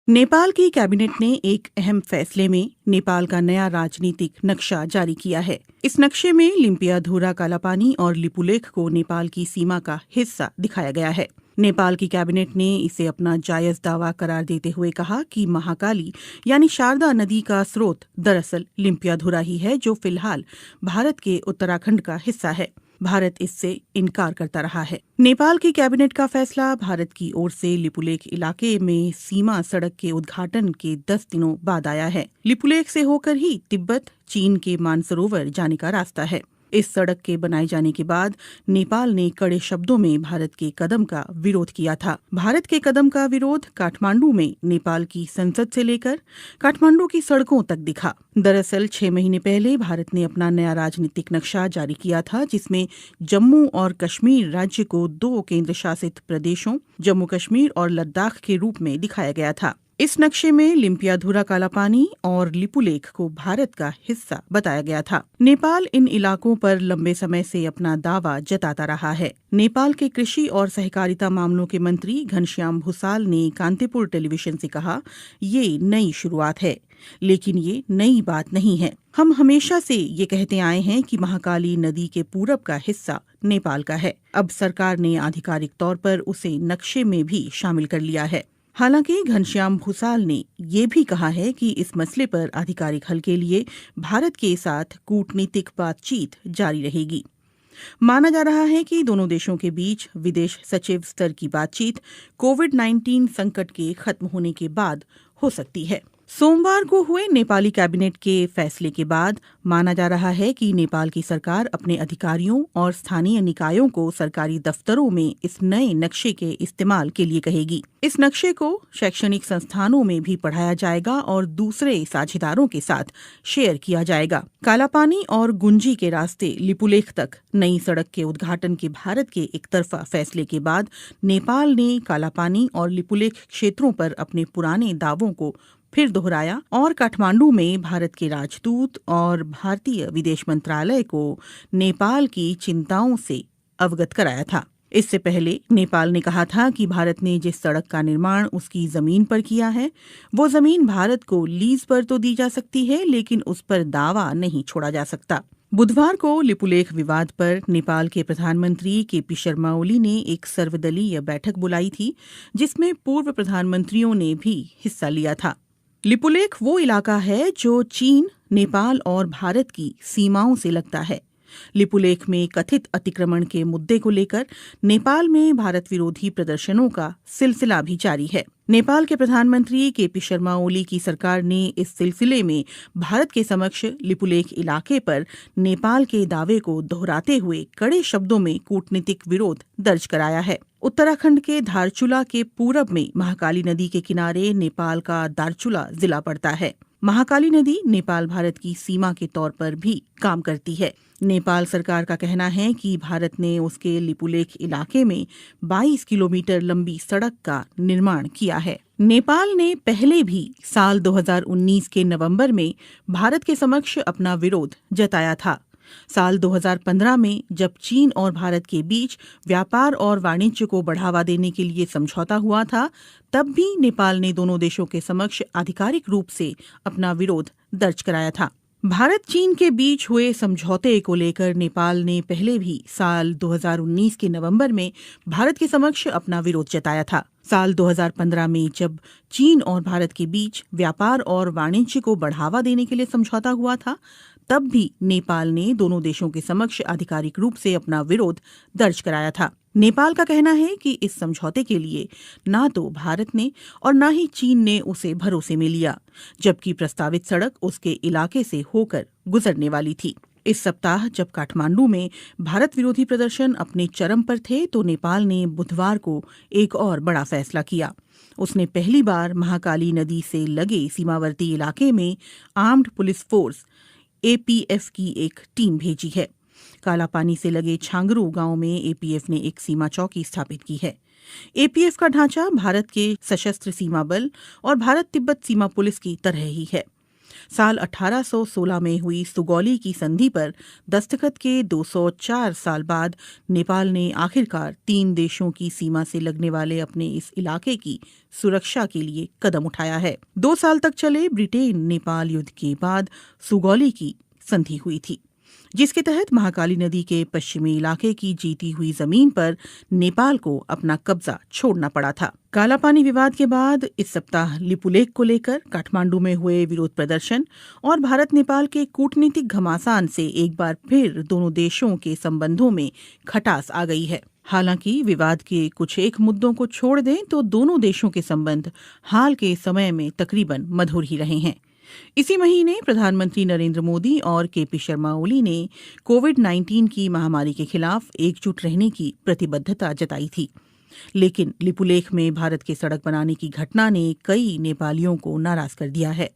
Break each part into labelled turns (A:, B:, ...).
A: नेपाल की कैबिनेट ने एक अहम फैसले में नेपाल का नया राजनीतिक नक्शा जारी किया है। इस नक्शे में लिम्पियाधुरा कालापानी और लिपुलेख को नेपाल की सीमा का हिस्सा दिखाया गया है। नेपाल की कैबिनेट ने इसे अपना जायज दावा करार देते हुए कहा कि महाकाली यानी शारदा नदी का स्रोत दरअसल लिम्पियाधुरा ही है, जो फिलहाल भारत के उत्तराखंड का हिस्सा है। भारत इससे इनकार करता रहा है। नेपाल की कैबिनेट का फैसला भारत की ओर से लिपुलेख इलाके में सीमा सड़क के उद्घाटन के 10 दिनों बाद आया है। लिपुलेख से होकर ही तिब्बत चीन के मानसरोवर जाने का रास्ता है। इस सड़क के बनाए जाने के बाद नेपाल ने कड़े शब्दों में भारत के कदम का विरोध किया था। भारत के कदम का विरोध काठमांडू में नेपाल की संसद से लेकर काठमांडू की सड़कों तक दिखा। दरअसल 6 महीने पहले भारत ने अपना नया राजनीतिक नक्शा जारी किया था, जिसमें जम्मू और कश्मीर राज्य को 2 केंद्र शासित प्रदेशों जम्मू कश्मीर और लद्दाख के रूप में दिखाया गया था। इस नक्शे में लिम्पियाधुरा कालापानी और लिपुलेख को भारत का हिस्सा बताया गया था। नेपाल इन इलाकों पर लंबे समय से अपना दावा जताता रहा है। नेपाल के कृषि और सहकारिता मामलों के मंत्री घनश्याम भूसाल ने कांतिपुर टेलीविजन से कहा, ये नई शुरुआत है, लेकिन ये नई बात नहीं है। हम हमेशा से ये कहते आए हैं कि महाकाली नदी के पूरब का हिस्सा नेपाल का है। अब सरकार ने आधिकारिक तौर पर उसे नक्शे में भी शामिल कर लिया है। हालांकि घनश्याम भूसाल ने ये भी कहा है कि इस मसले पर आधिकारिक हल के लिए भारत के साथ कूटनीतिक बातचीत जारी रहेगी। माना जा रहा है कि दोनों देशों के बीच विदेश सचिव स्तर की बातचीत कोविड-19 संकट के खत्म होने के बाद हो सकती है। सोमवार को हुए नेपाली कैबिनेट के फैसले के बाद माना जा रहा है कि नेपाल की सरकार अपने अधिकारियों और स्थानीय निकायों को सरकारी दफ्तरों में इस नए नक्शे के इस्तेमाल के लिए कहेगी। इस नक्शे को शैक्षणिक संस्थानों में भी पढ़ाया जाएगा और दूसरे साझेदारों के साथ शेयर किया जाएगा। कालापानी और गुंजी के रास्ते लिपुलेख तक नई सड़क के उद्घाटन के भारत के एकतरफा फैसले के बाद नेपाल ने कालापानी और लिपुलेख क्षेत्रों पर अपने पुराने दावों को फिर दोहराया और काठमांडू में भारत के राजदूत और भारतीय विदेश मंत्रालय को नेपाल की चिंताओं से अवगत कराया था। इससे पहले नेपाल ने कहा था कि भारत ने जिस सड़क का निर्माण उसकी जमीन पर किया है, वो जमीन भारत को लीज पर तो दी जा सकती है, लेकिन उस पर दावा नहीं छोड़ा जा सकता। बुधवार को लिपुलेख विवाद पर नेपाल के प्रधानमंत्री केपी शर्मा ओली ने एक सर्वदलीय बैठक बुलाई थी, जिसमें पूर्व प्रधानमंत्रियों ने भी हिस्सा लिया था। लिपुलेख वो इलाका है जो चीन, नेपाल और भारत की सीमाओं से लगता है। लिपुलेख में कथित अतिक्रमण के मुद्दे को लेकर नेपाल में भारत विरोधी प्रदर्शनों का सिलसिला भी जारी है। नेपाल के प्रधानमंत्री केपी शर्मा ओली की सरकार ने इस सिलसिले में भारत के समक्ष लिपुलेख इलाके पर नेपाल के दावे को दोहराते हुए कड़े शब्दों में कूटनीतिक विरोध दर्ज कराया है। उत्तराखंड के धारचूला के पूरब में महाकाली नदी के किनारे नेपाल का दारचूला जिला पड़ता है। महाकाली नदी नेपाल भारत की सीमा के तौर पर भी काम करती है। नेपाल सरकार का कहना है कि भारत ने उसके लिपुलेख इलाके में 22 किलोमीटर लंबी सड़क का निर्माण किया है। नेपाल ने पहले भी साल 2019 के नवंबर में भारत के समक्ष अपना विरोध जताया था। साल 2015 में जब चीन और भारत के बीच व्यापार और वाणिज्य को बढ़ावा देने के लिए समझौता हुआ था, तब भी नेपाल ने दोनों देशों के समक्ष आधिकारिक रूप से अपना विरोध दर्ज कराया था। भारत चीन के बीच हुए समझौते को लेकर नेपाल ने पहले भी साल 2019 के नवंबर में भारत के समक्ष अपना विरोध जताया था। साल 2015 में जब चीन और भारत के बीच व्यापार और वाणिज्य को बढ़ावा देने के लिए समझौता हुआ था, तब भी नेपाल ने दोनों देशों के समक्ष आधिकारिक रूप से अपना विरोध दर्ज कराया था। नेपाल का कहना है कि इस समझौते के लिए ना तो भारत ने और ना ही चीन ने उसे भरोसे में लिया, जबकि प्रस्तावित सड़क उसके इलाके से होकर गुजरने वाली थी। इस सप्ताह जब काठमांडू में भारत विरोधी प्रदर्शन अपने चरम पर थे, तो नेपाल ने बुधवार को एक और बड़ा फैसला किया। उसने पहली बार महाकाली नदी से लगे सीमावर्ती इलाके में आर्म्ड पुलिस फोर्स एपीएफ की एक टीम भेजी है। कालापानी से लगे छांगरू गांव में एपीएफ ने एक सीमा चौकी स्थापित की है। एपीएफ का ढांचा भारत के सशस्त्र सीमा बल और भारत तिब्बत सीमा पुलिस की तरह ही है। साल 1816 में हुई सुगौली की संधि पर दस्तखत के 204 साल बाद नेपाल ने आखिरकार 3 देशों की सीमा से लगने वाले अपने इस इलाके की सुरक्षा के लिए कदम उठाया है। 2 साल तक चले ब्रिटेन नेपाल युद्ध के बाद सुगौली की संधि हुई थी, जिसके तहत महाकाली नदी के पश्चिमी इलाके की जीती हुई जमीन पर नेपाल को अपना कब्जा छोड़ना पड़ा था। कालापानी विवाद के बाद इस सप्ताह लिपुलेख को लेकर काठमांडू में हुए विरोध प्रदर्शन और भारत नेपाल के कूटनीतिक घमासान से एक बार फिर दोनों देशों के संबंधों में खटास आ गई है। हालांकि विवाद के कुछ एक मुद्दों को छोड़ दें तो दोनों देशों के संबंध हाल के समय में तकरीबन मधुर ही रहे हैं। इसी महीने प्रधानमंत्री नरेंद्र मोदी और केपी शर्मा ओली ने कोविड-19 की महामारी के खिलाफ एकजुट रहने की प्रतिबद्धता जताई थी, लेकिन लिपुलेख में भारत के सड़क बनाने की घटना ने कई नेपालियों को नाराज कर दिया है।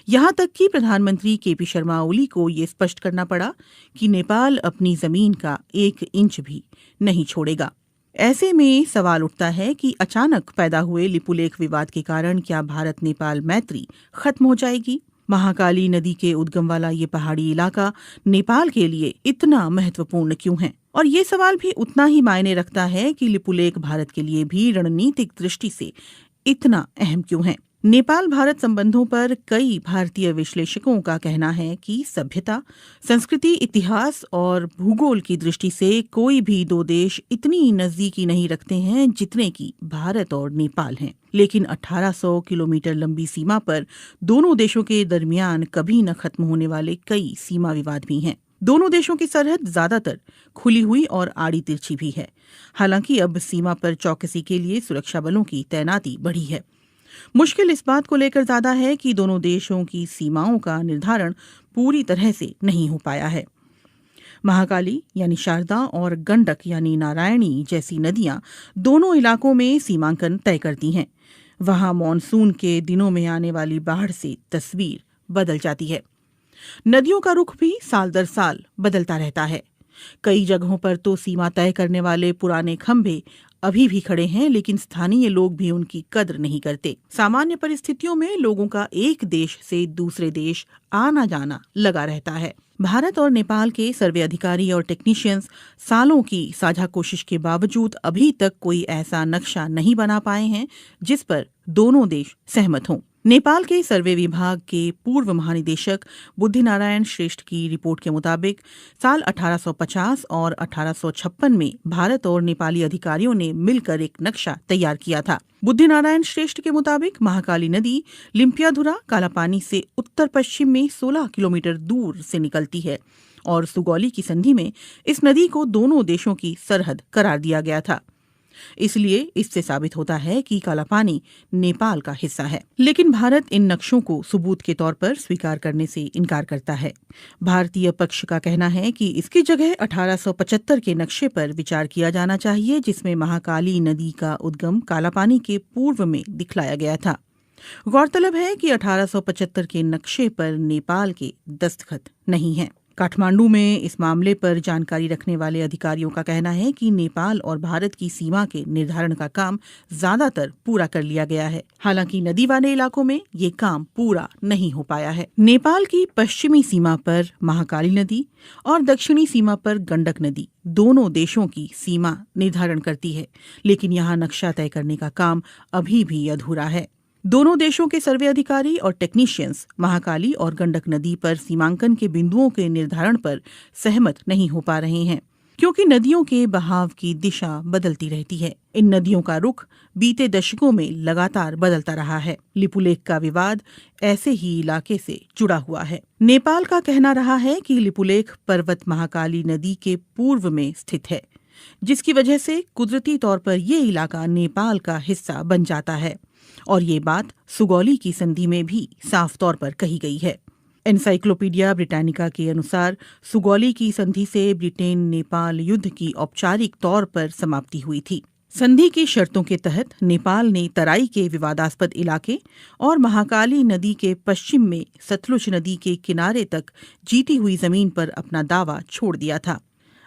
A: यहां तक कि प्रधानमंत्री केपी शर्मा ओली को ये स्पष्ट करना पड़ा कि नेपाल अपनी जमीन का 1 इंच भी नहीं छोड़ेगा। ऐसे में सवाल उठता है कि अचानक पैदा हुए लिपुलेख विवाद के कारण क्या भारत नेपाल मैत्री खत्म हो जाएगी? महाकाली नदी के उद्गम वाला ये पहाड़ी इलाका नेपाल के लिए इतना महत्वपूर्ण क्यों है? और ये सवाल भी उतना ही मायने रखता है कि लिपुलेख भारत के लिए भी रणनीतिक दृष्टि से इतना अहम क्यों है? नेपाल भारत संबंधों पर कई भारतीय विश्लेषकों का कहना है कि सभ्यता, संस्कृति, इतिहास और भूगोल की दृष्टि से कोई भी 2 देश इतनी नजदीकी नहीं रखते हैं जितने कि भारत और नेपाल हैं। लेकिन 1800 किलोमीटर लंबी सीमा पर दोनों देशों के दरमियान कभी न खत्म होने वाले कई सीमा विवाद भी हैं। दोनों देशों की सरहद ज्यादातर खुली हुई और आड़ी तिरछी भी है। हालांकि अब सीमा पर चौकसी के लिए सुरक्षा बलों की तैनाती बढ़ी है। मुश्किल इस बात को लेकर ज्यादा है कि दोनों देशों की सीमाओं का निर्धारण पूरी तरह से नहीं हो पाया है। महाकाली यानी शारदा और गंडक यानी नारायणी जैसी नदियां दोनों इलाकों में सीमांकन तय करती हैं। वहां मॉनसून के दिनों में आने वाली बाढ़ से तस्वीर बदल जाती है। नदियों का रुख भी साल दर साल बदलता रहता है। कई जगहों पर तो सीमा तय करने वाले पुराने खंभे अभी भी खड़े हैं, लेकिन स्थानीय लोग भी उनकी कद्र नहीं करते। सामान्य परिस्थितियों में लोगों का एक देश से दूसरे देश आना जाना लगा रहता है। भारत और नेपाल के सर्वे अधिकारी और टेक्नीशियंस सालों की साझा कोशिश के बावजूद अभी तक कोई ऐसा नक्शा नहीं बना पाए हैं जिस पर दोनों देश सहमत हों। नेपाल के सर्वे विभाग के पूर्व महानिदेशक बुद्धिनारायण श्रेष्ठ की रिपोर्ट के मुताबिक साल 1850 और 1856 में भारत और नेपाली अधिकारियों ने मिलकर एक नक्शा तैयार किया था। बुद्धिनारायण श्रेष्ठ के मुताबिक महाकाली नदी लिम्पियाधुरा कालापानी से उत्तर पश्चिम में 16 किलोमीटर दूर से निकलती है और सुगौली की संधि में इस नदी को दोनों देशों की सरहद करार दिया गया था। इसलिए इससे साबित होता है कि कालापानी नेपाल का हिस्सा है। लेकिन भारत इन नक्शों को सबूत के तौर पर स्वीकार करने से इनकार करता है। भारतीय पक्ष का कहना है कि इसकी जगह 1875 के नक्शे पर विचार किया जाना चाहिए, जिसमें महाकाली नदी का उद्गम कालापानी के पूर्व में दिखलाया गया था। गौरतलब है कि 1875 के नक्शे पर नेपाल के दस्तखत नहीं हैं। काठमांडू में इस मामले पर जानकारी रखने वाले अधिकारियों का कहना है कि नेपाल और भारत की सीमा के निर्धारण का काम ज्यादातर पूरा कर लिया गया है। हालांकि नदी वाले इलाकों में ये काम पूरा नहीं हो पाया है। नेपाल की पश्चिमी सीमा पर महाकाली नदी और दक्षिणी सीमा पर गंडक नदी दोनों देशों की सीमा निर्धारण करती है, लेकिन यहाँ नक्शा तय करने का काम अभी भी अधूरा है। दोनों देशों के सर्वे अधिकारी और टेक्नीशियंस महाकाली और गंडक नदी पर सीमांकन के बिंदुओं के निर्धारण पर सहमत नहीं हो पा रहे हैं, क्योंकि नदियों के बहाव की दिशा बदलती रहती है। इन नदियों का रुख बीते दशकों में लगातार बदलता रहा है। लिपुलेख का विवाद ऐसे ही इलाके से जुड़ा हुआ है। नेपाल का कहना रहा है कि लिपुलेख पर्वत महाकाली नदी के पूर्व में स्थित है, जिसकी वजह से कुदरती तौर पर ये इलाका नेपाल का हिस्सा बन जाता है, और ये बात सुगौली की संधि में भी साफ तौर पर कही गई है। एनसाइक्लोपीडिया ब्रिटानिका के अनुसार सुगौली की संधि से ब्रिटेन नेपाल युद्ध की औपचारिक तौर पर समाप्ति हुई थी। संधि की शर्तों के तहत नेपाल ने तराई के विवादास्पद इलाके और महाकाली नदी के पश्चिम में सतलुज नदी के किनारे तक जीती हुई जमीन पर अपना दावा छोड़ दिया था।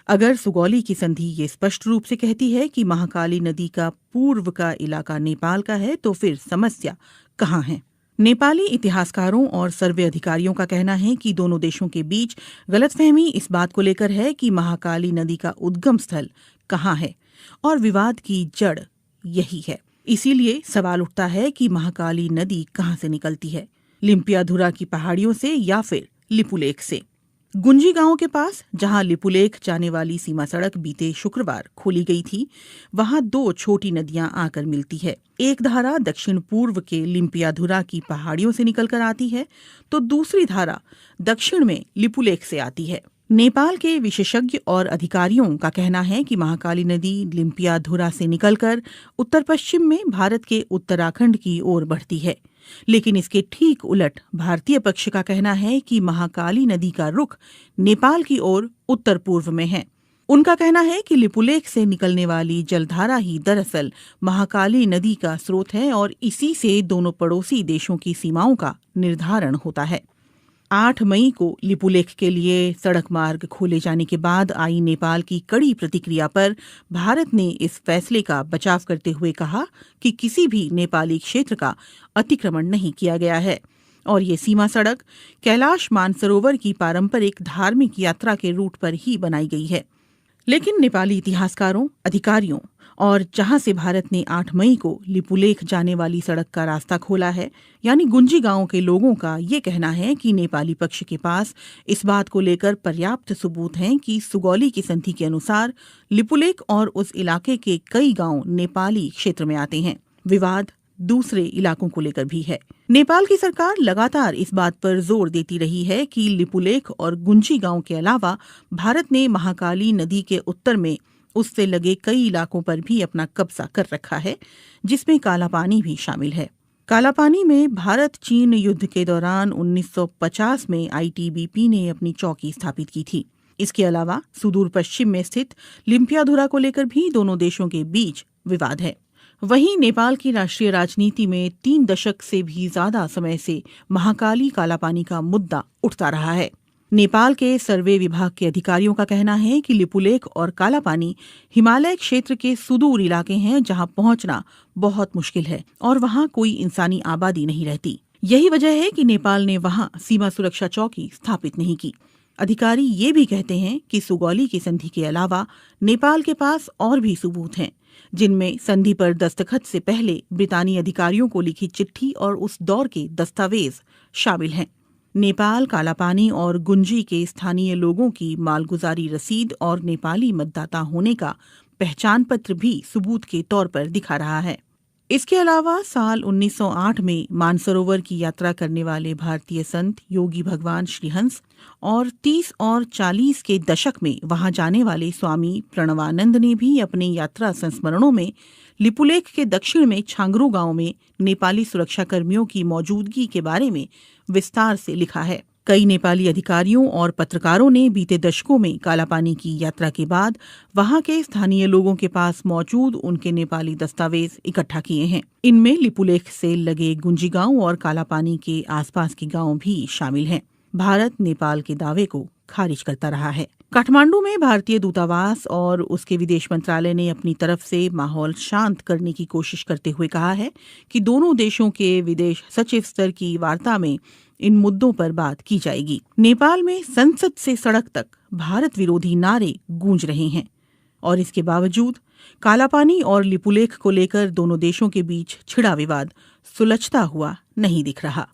A: अगर सुगौली की संधि ये स्पष्ट रूप से कहती है कि महाकाली नदी का पूर्व का इलाका नेपाल का है, तो फिर समस्या कहाँ है? नेपाली इतिहासकारों और सर्वे अधिकारियों का कहना है कि दोनों देशों के बीच गलतफहमी इस बात को लेकर है कि महाकाली नदी का उद्गम स्थल कहाँ है और विवाद की जड़ यही है। इसीलिए सवाल उठता है कि महाकाली नदी कहाँ से निकलती है, लिम्पियाधुरा की पहाड़ियों से या फिर लिपुलेख से। गुंजी गांव के पास जहां लिपुलेख जाने वाली सीमा सड़क बीते शुक्रवार खोली गई थी, वहां दो छोटी नदियां आकर मिलती है। एक धारा दक्षिण पूर्व के लिम्पियाधुरा की पहाड़ियों से निकलकर आती है, तो दूसरी धारा दक्षिण में लिपुलेख से आती है। नेपाल के विशेषज्ञ और अधिकारियों का कहना है कि महाकाली नदी लिम्पियाधुरा से निकलकर उत्तर पश्चिम में भारत के उत्तराखंड की ओर बढ़ती है, लेकिन इसके ठीक उलट भारतीय पक्ष का कहना है कि महाकाली नदी का रुख नेपाल की ओर उत्तर पूर्व में है। उनका कहना है कि लिपुलेख से निकलने वाली जलधारा ही दरअसल महाकाली नदी का स्रोत है और इसी से दोनों पड़ोसी देशों की सीमाओं का निर्धारण होता है। 8 मई को लिपुलेख के लिए सड़क मार्ग खोले जाने के बाद आई नेपाल की कड़ी प्रतिक्रिया पर भारत ने इस फैसले का बचाव करते हुए कहा कि किसी भी नेपाली क्षेत्र का अतिक्रमण नहीं किया गया है और ये सीमा सड़क कैलाश मानसरोवर की पारंपरिक धार्मिक यात्रा के रूट पर ही बनाई गई है। लेकिन नेपाली इतिहासकारों, अधिकारियों और जहां से भारत ने 8 मई को लिपुलेख जाने वाली सड़क का रास्ता खोला है, यानी गुंजी गांव के लोगों का ये कहना है कि नेपाली पक्ष के पास इस बात को लेकर पर्याप्त सबूत हैं कि सुगौली की संधि के अनुसार लिपुलेख और उस इलाके के कई गांव नेपाली क्षेत्र में आते हैं। विवाद दूसरे इलाकों को लेकर भी है। नेपाल की सरकार लगातार इस बात पर जोर देती रही है कि लिपुलेख और गुंजी गांव के अलावा भारत ने महाकाली नदी के उत्तर में उससे लगे कई इलाकों पर भी अपना कब्जा कर रखा है, जिसमें कालापानी भी शामिल है। कालापानी में भारत चीन युद्ध के दौरान 1950 में आईटीबीपी ने अपनी चौकी स्थापित की थी। इसके अलावा सुदूर पश्चिम में स्थित लिम्पियाधुरा को लेकर भी दोनों देशों के बीच विवाद है। वहीं नेपाल की राष्ट्रीय राजनीति में 3 दशक से भी ज्यादा समय से महाकाली कालापानी का मुद्दा उठता रहा है। नेपाल के सर्वे विभाग के अधिकारियों का कहना है कि लिपुलेख और कालापानी हिमालय क्षेत्र के सुदूर इलाके हैं जहां पहुंचना बहुत मुश्किल है और वहां कोई इंसानी आबादी नहीं रहती। यही वजह है कि नेपाल ने वहां सीमा सुरक्षा चौकी स्थापित नहीं की। अधिकारी ये भी कहते हैं कि सुगौली की संधि के अलावा नेपाल के पास और भी सबूत हैं, जिनमें संधि पर दस्तखत से पहले ब्रितानी अधिकारियों को लिखी चिट्ठी और उस दौर के दस्तावेज शामिल हैं। नेपाल कालापानी और गुंजी के स्थानीय लोगों की मालगुजारी रसीद और नेपाली मतदाता होने का पहचान पत्र भी सबूत के तौर पर दिखा रहा है। इसके अलावा साल 1908 में मानसरोवर की यात्रा करने वाले भारतीय संत योगी भगवान श्रीहंस और 30 और 40 के दशक में वहां जाने वाले स्वामी प्रणवानंद ने भी अपने यात्रा संस्मरणों में लिपुलेख के दक्षिण में छांगरू गांव में नेपाली सुरक्षाकर्मियों की मौजूदगी के बारे में विस्तार से लिखा है। कई नेपाली अधिकारियों और पत्रकारों ने बीते दशकों में कालापानी की यात्रा के बाद वहां के स्थानीय लोगों के पास मौजूद उनके नेपाली दस्तावेज इकट्ठा किए हैं। इनमें लिपुलेख से लगे गुंजी गांव और कालापानी के आसपास के गांव भी शामिल हैं। भारत नेपाल के दावे को खारिज करता रहा है। काठमांडू में भारतीय दूतावास और उसके विदेश मंत्रालय ने अपनी तरफ से माहौल शांत करने की कोशिश करते हुए कहा है कि दोनों देशों के विदेश सचिव स्तर की वार्ता में इन मुद्दों पर बात की जाएगी। नेपाल में संसद से सड़क तक भारत विरोधी नारे गूंज रहे हैं और इसके बावजूद कालापानी और लिपुलेख को लेकर दोनों देशों के बीच छिड़ा विवाद सुलझता हुआ नहीं दिख रहा।